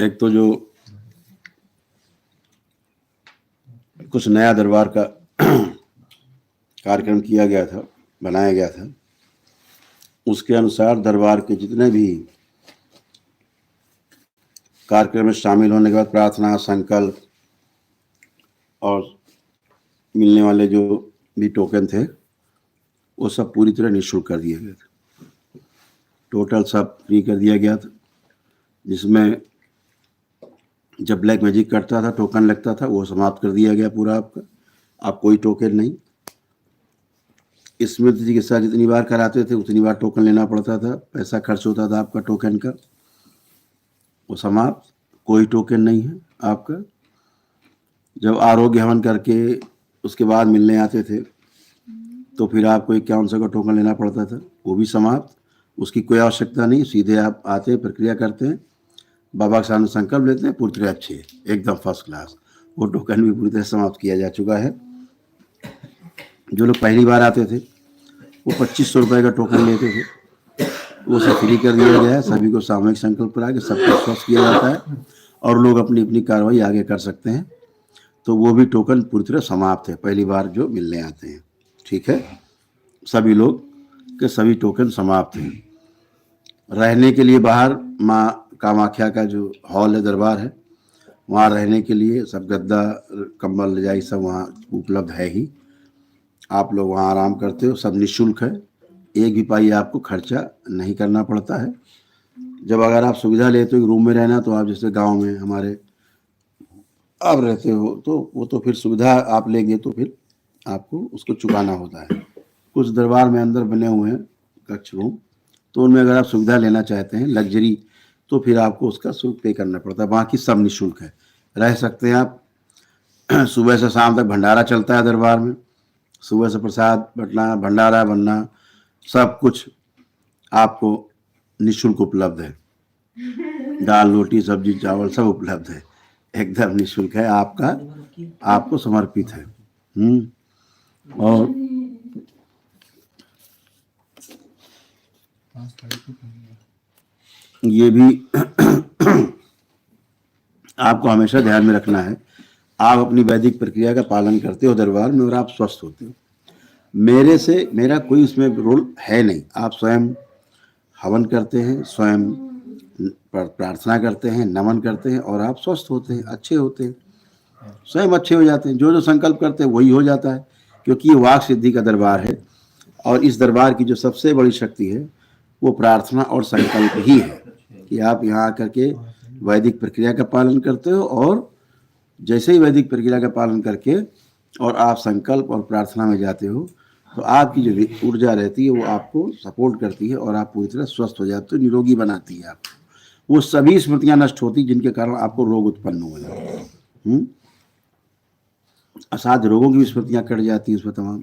एक तो जो कुछ नया दरबार का कार्यक्रम किया गया था, बनाया गया था, उसके अनुसार दरबार के जितने भी कार्यक्रम में शामिल होने के बाद प्रार्थना, संकल्प और मिलने वाले जो भी टोकन थे वो सब पूरी तरह निःशुल्क कर दिया गया था। टोटल सब फ्री कर दिया गया था, जिसमें जब ब्लैक मैजिक करता था, टोकन लगता था, वो समाप्त कर दिया गया पूरा आपका। आप कोई टोकन नहीं। स्मृति चिकित्सा जितनी बार कराते थे उतनी बार टोकन लेना पड़ता था, पैसा खर्च होता था आपका टोकन का, वो समाप्त। कोई टोकन नहीं है आपका। जब आरोग्य हवन करके उसके बाद मिलने आते थे तो फिर आपको 5100 का टोकन लेना पड़ता था, वो भी समाप्त। उसकी कोई आवश्यकता नहीं, सीधे आप आते हैं, प्रक्रिया करते हैं, बाबा के सामने संकल्प लेते हैं, पूरी तरह अच्छे, एकदम फर्स्ट क्लास। वो टोकन भी पूरी तरह समाप्त किया जा चुका है। जो लोग पहली बार आते थे वो 2500 रुपये का टोकन लेते थे, वो सब फ्री कर दिया गया है। सभी को सामूहिक संकल्प करा के सबको स्वस्थ किया जाता है और लोग अपनी अपनी कार्रवाई आगे कर सकते हैं। तो वो भी टोकन पूरी तरह समाप्त है, पहली बार जो मिलने आते हैं। ठीक है, सभी लोग के सभी टोकन समाप्त हैं। रहने के लिए बाहर माँ कामाख्या का जो हॉल है, दरबार है, वहाँ रहने के लिए सब गद्दा, कंबल, रजाई सब वहाँ उपलब्ध है ही। आप लोग वहाँ आराम करते हो, सब निःशुल्क है, एक भी पाई आपको खर्चा नहीं करना पड़ता है। जब अगर आप सुविधा लेते हो रूम में रहना, तो आप जैसे गांव में हमारे आप रहते हो तो वो तो फिर सुविधा आप लेंगे तो फिर आपको उसको चुकाना होता है। कुछ दरबार में अंदर बने हुए हैं कक्ष रूम, तो उनमें अगर आप सुविधा लेना चाहते हैं लग्जरी, तो फिर आपको उसका शुल्क पे करना पड़ता है। बाकी सब निःशुल्क है, रह सकते हैं आप। सुबह से शाम तक भंडारा चलता है दरबार में, सुबह से प्रसाद बटना, भंडारा बनना, सब कुछ आपको निःशुल्क उपलब्ध है। दाल, रोटी, सब्जी, चावल सब उपलब्ध है, एकदम निःशुल्क है, आपका आपको समर्पित है। और ये भी आपको हमेशा ध्यान में रखना है, आप अपनी वैदिक प्रक्रिया का पालन करते हो दरबार में और आप स्वस्थ होते हो। मेरा कोई इसमें रोल है नहीं। आप स्वयं हवन करते हैं, स्वयं प्रार्थना करते हैं, नमन करते हैं और आप स्वस्थ होते हैं, अच्छे होते हैं, स्वयं अच्छे हो जाते हैं। जो जो संकल्प करते हैं वही हो जाता है, क्योंकि ये वाक सिद्धि का दरबार है। और इस दरबार की जो सबसे बड़ी शक्ति है वो प्रार्थना और संकल्प ही है, कि आप यहाँ आकर के वैदिक प्रक्रिया का पालन करते हो, और जैसे ही वैदिक प्रक्रिया का पालन करके और आप संकल्प और प्रार्थना में जाते हो, तो आपकी जो ऊर्जा रहती है वो आपको सपोर्ट करती है और आप पूरी तरह स्वस्थ हो जाते हो, निरोगी बनाती है आपको। वो सभी स्मृतियाँ नष्ट होती जिनके कारण आपको रोग उत्पन्न हुए, असाध्य रोगों की स्मृतियाँ कट जाती हैं उसमें तमाम।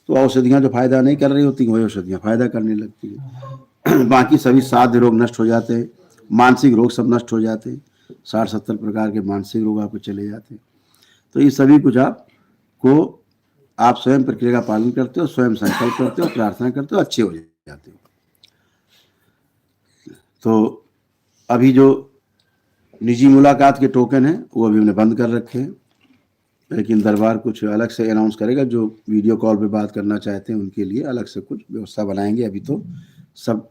तो औषधियाँ जो फायदा नहीं कर रही होती वही औषधियाँ फायदा करने लगती हैं। बाकी सभी साध्य रोग नष्ट हो जाते हैं, मानसिक रोग सब नष्ट हो जाते हैं, 60-70 प्रकार के मानसिक रोग आपको चले जाते हैं। तो ये सभी कुछ आपको, आप स्वयं प्रक्रिया का पालन करते हो, स्वयं संकल्प करते हो, प्रार्थना करते हो, अच्छे हो जाते हो। तो अभी जो निजी मुलाकात के टोकन हैं वो अभी हमने बंद कर रखे हैं, लेकिन दरबार कुछ अलग से अनाउंस करेगा। जो वीडियो कॉल पे बात करना चाहते हैं उनके लिए अलग से कुछ व्यवस्था बनाएंगे। अभी तो सब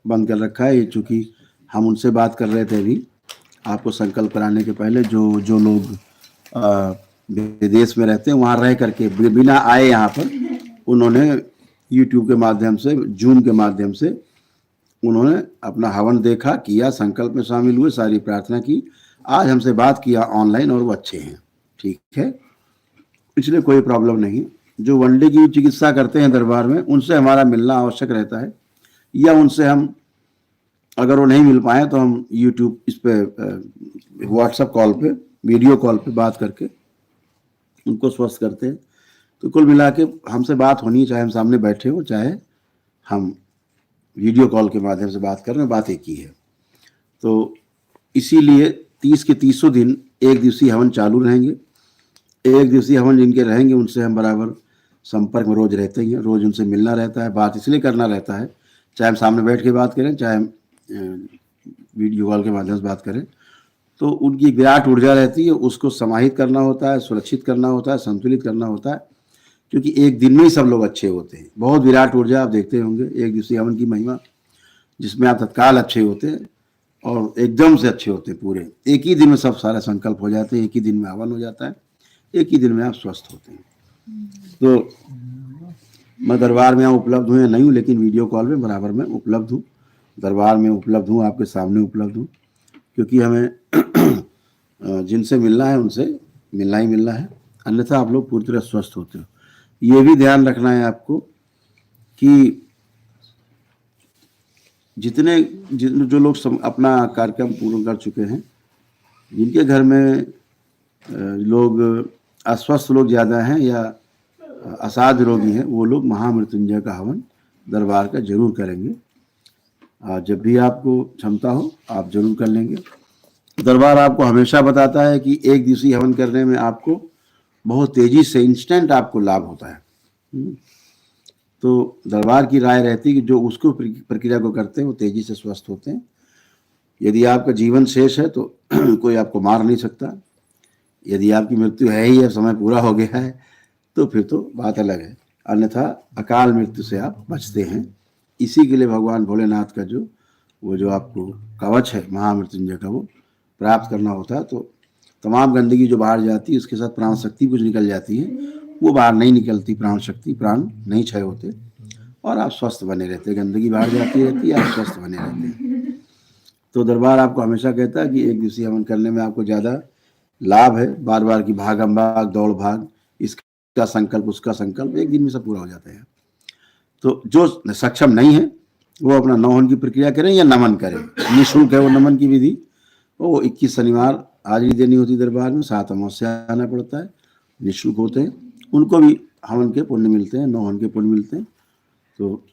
बंद कर रखा है, चूँकि हम उनसे बात कर रहे थे अभी आपको संकल्प कराने के पहले। जो लोग विदेश में रहते हैं वहाँ रह करके बिना आए यहाँ पर उन्होंने यूट्यूब के माध्यम से, जूम के माध्यम से उन्होंने अपना हवन देखा, किया, संकल्प में शामिल हुए, सारी प्रार्थना की, आज हमसे बात किया ऑनलाइन और वो अच्छे हैं। ठीक है, इसलिए कोई प्रॉब्लम नहीं। जो वनडे की चिकित्सा करते हैं दरबार में उनसे हमारा मिलना आवश्यक रहता है, या उनसे हम अगर वो नहीं मिल पाए तो हम यूट्यूब इस पे व्हाट्सएप कॉल पे, वीडियो कॉल पे बात करके उनको स्वस्थ करते हैं। तो कुल मिला के हमसे बात होनी, चाहे हम सामने बैठे हो चाहे हम वीडियो कॉल के माध्यम से बात कर रहे हैं, बात एक ही है। तो इसीलिए 30 के 30 दिन एक दिवसीय हवन चालू रहेंगे। एक दिवसीय हवन जिनके रहेंगे उनसे हम बराबर संपर्क में रोज रहते ही हैं, रोज उनसे मिलना रहता है, बात इसलिए करना रहता है, चाहे हम सामने बैठ के बात करें चाहे हम वीडियो कॉल के माध्यम से बात करें, तो उनकी विराट ऊर्जा रहती है, उसको समाहित करना होता है, सुरक्षित करना होता है, संतुलित करना होता है, क्योंकि एक दिन में ही सब लोग अच्छे होते हैं। बहुत विराट ऊर्जा आप देखते होंगे एक दिवसीय हवन की महिमा, जिसमें आप तत्काल अच्छे होते हैं और एकदम से अच्छे होते हैं पूरे। एक ही दिन में सब सारे संकल्प हो जाते हैं, एक ही दिन में हवन हो जाता है, एक ही दिन में आप स्वस्थ होते हैं। तो मैं दरबार में यहाँ उपलब्ध हूँ या नहीं हूँ, लेकिन वीडियो कॉल में बराबर में उपलब्ध हूँ, दरबार में उपलब्ध हूँ, आपके सामने उपलब्ध हूँ, क्योंकि हमें जिनसे मिलना है उनसे मिलना ही मिलना है, अन्यथा आप लोग पूरी तरह स्वस्थ होते हो। ये भी ध्यान रखना है आपको कि जो लोग अपना कार्यक्रम पूर्ण कर चुके हैं, जिनके घर में लोग अस्वस्थ लोग ज़्यादा हैं या असाध्य रोगी हैं, वो लोग महामृत्युंजय का हवन दरबार का जरूर करेंगे। जब भी आपको क्षमता हो आप जरूर कर लेंगे। दरबार आपको हमेशा बताता है कि एक दिवसीय हवन करने में आपको बहुत तेजी से इंस्टेंट आपको लाभ होता है। तो दरबार की राय रहती है कि जो उसको प्रक्रिया को करते हैं वो तेजी से स्वस्थ होते हैं। यदि आपका जीवन शेष है तो कोई आपको मार नहीं सकता, यदि आपकी मृत्यु है ही है, समय पूरा हो गया है, तो फिर तो बात अलग है, अन्यथा अकाल मृत्यु से आप बचते हैं। इसी के लिए भगवान भोलेनाथ का जो आपको कवच है महामृत्युंजय का, वो प्राप्त करना होता है। तो तमाम गंदगी जो बाहर जाती है उसके साथ प्राण शक्ति कुछ निकल जाती है, वो बाहर नहीं निकलती, प्राण शक्ति, प्राण नहीं क्षय होते और आप स्वस्थ बने रहते हैं। गंदगी बाहर जाती रहती है, आप स्वस्थ बने रहते हैं। तो दरबार आपको हमेशा कहता है कि एक दिवसीय हवन करने में आपको ज़्यादा लाभ है। बार बार की भागम भाग, दौड़ भाग, इसका संकल्प उसका संकल्प, एक दिन में सब पूरा हो जाता है। तो जो सक्षम नहीं है वो अपना नौहन की प्रक्रिया करें या नमन करें, निःशुल्क है वो नमन की विधि। वो 21 शनिवार हाजिरी देनी होती दरबार में, 7 अमावस्या आना पड़ता है, निःशुल्क होते हैं, उनको भी हवन के पुण्य मिलते हैं, नौहन के पुण्य मिलते हैं, तो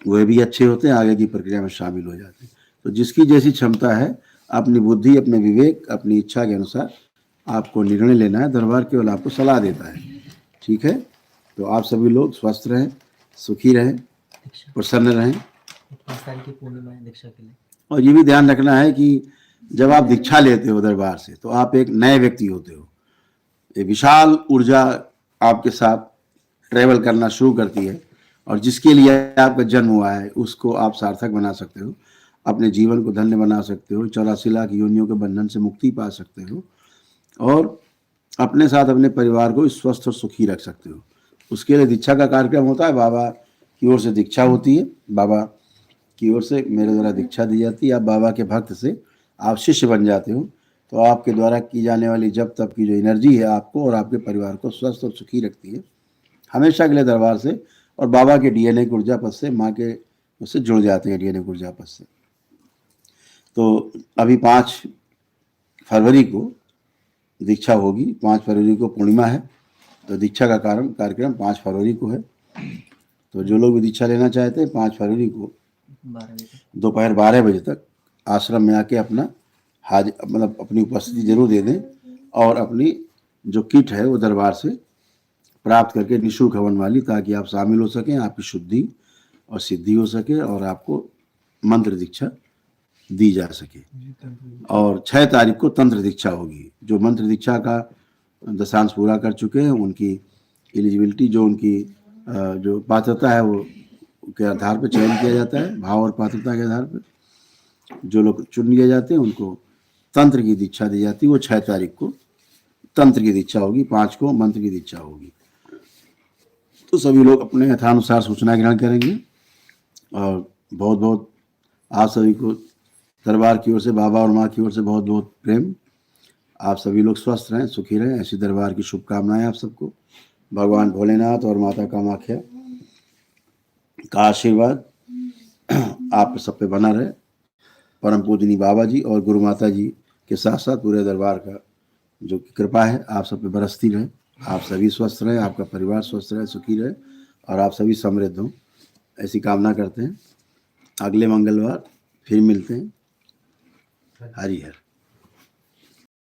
वह भी अच्छे होते हैं, आगे की प्रक्रिया में शामिल हो जाते हैं। तो जिसकी जैसी क्षमता है, अपनी बुद्धि, अपने विवेक, अपनी इच्छा के अनुसार आपको निर्णय लेना है। दरबार केवल आपको सलाह देता है, ठीक है। तो आप सभी लोग स्वस्थ रहें, सुखी रहें, प्रसन्न रहें। 5 साल की पूर्णिमा है दीक्षा के लिए। और ये भी ध्यान रखना है कि जब आप दीक्षा लेते हो दरबार से, तो आप एक नए व्यक्ति होते हो। एक विशाल ऊर्जा आपके साथ ट्रेवल करना शुरू करती है, और जिसके लिए आपका जन्म हुआ है उसको आप सार्थक बना सकते हो, अपने जीवन को धन्य बना सकते हो, 84 लाख योनियों के बंधन से मुक्ति पा सकते हो, और अपने साथ अपने परिवार को स्वस्थ और सुखी रख सकते हो। उसके लिए दीक्षा का कार्यक्रम होता है, बाबा की ओर से दीक्षा होती है, बाबा की ओर से मेरे द्वारा दीक्षा दी जाती है। आप बाबा के भक्त से आप शिष्य बन जाते हो, तो आपके द्वारा की जाने वाली जब तब की जो एनर्जी है आपको और आपके परिवार को स्वस्थ और सुखी रखती है हमेशा के लिए दरबार से। और बाबा के डीएनए की ऊर्जा पद से, माँ के उससे जुड़ जाते हैं डीएनए की ऊर्जा पद से। तो अभी 5 फरवरी को दीक्षा होगी, 5 फरवरी को पूर्णिमा है, तो दीक्षा का कार्यक्रम 5 फरवरी को है। तो जो लोग भी दीक्षा लेना चाहते हैं 5 फरवरी को दोपहर 12 बजे तक आश्रम में आके अपना मतलब अपनी उपस्थिति जरूर दे दें, और अपनी जो किट है वो दरबार से प्राप्त करके निःशुल्क हवन वाली, ताकि आप शामिल हो सकें, आपकी शुद्धि और सिद्धि हो सके और आपको मंत्र दीक्षा दी जा सके। और 6 तारीख को तंत्र दीक्षा होगी। जो मंत्र दीक्षा का दशांश पूरा कर चुके हैं उनकी एलिजिबिलिटी, जो उनकी जो पात्रता है वो के आधार पर चयन किया जाता है, भाव और पात्रता के आधार पर जो लोग चुन लिए जाते हैं उनको तंत्र की दीक्षा दी जाती है। वो 6 तारीख को तंत्र की दीक्षा होगी, 5 को मंत्र की दीक्षा होगी। तो सभी लोग अपने यथानुसार सूचना ग्रहण करेंगे। और बहुत बहुत आप सभी को दरबार की ओर से, बाबा और माँ की ओर से बहुत बहुत प्रेम। आप सभी लोग स्वस्थ रहें, सुखी रहें, ऐसी दरबार की शुभकामनाएं आप सबको। भगवान भोलेनाथ और माता कामाख्या का आशीर्वाद आप सब पे बना रहे। परम पूजनी बाबा जी और गुरु माता जी के साथ साथ पूरे दरबार का जो कृपा है आप सब पे बरसती रहे। आप सभी स्वस्थ रहें, आपका परिवार स्वस्थ रहे, सुखी रहे, और आप सभी समृद्ध हों, ऐसी कामना करते हैं। अगले मंगलवार फिर मिलते हैं। हरि हर।